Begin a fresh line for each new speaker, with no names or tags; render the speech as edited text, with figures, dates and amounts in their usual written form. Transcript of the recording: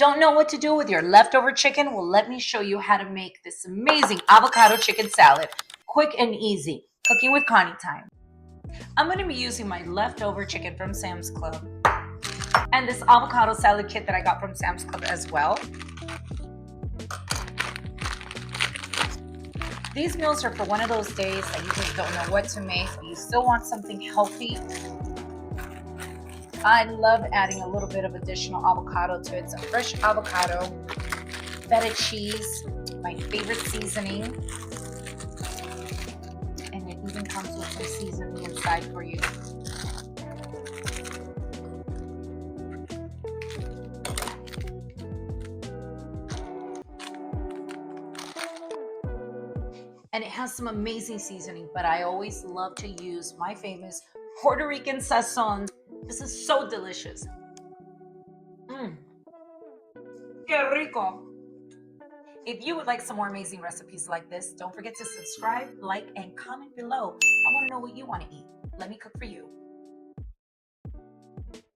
Don't know what to do with your leftover chicken? Well, let me show you how to make this amazing avocado chicken salad. Quick and easy. Cooking with Connie time. I'm going to be using my leftover chicken from Sam's Club and this avocado salad kit that I got from Sam's Club as well. These meals are for one of those days that you just don't know what to make, but you still want something healthy. I love adding a little bit of additional avocado to it. Some fresh avocado, feta cheese, my favorite seasoning. And it even comes with some seasoning inside for you. And it has some amazing seasoning, but I always love to use my famous Puerto Rican sazón. This is so delicious. Que rico. If you would like some more amazing recipes like this, don't forget to subscribe, like, and comment below. I want to know what you want to eat. Let me cook for you.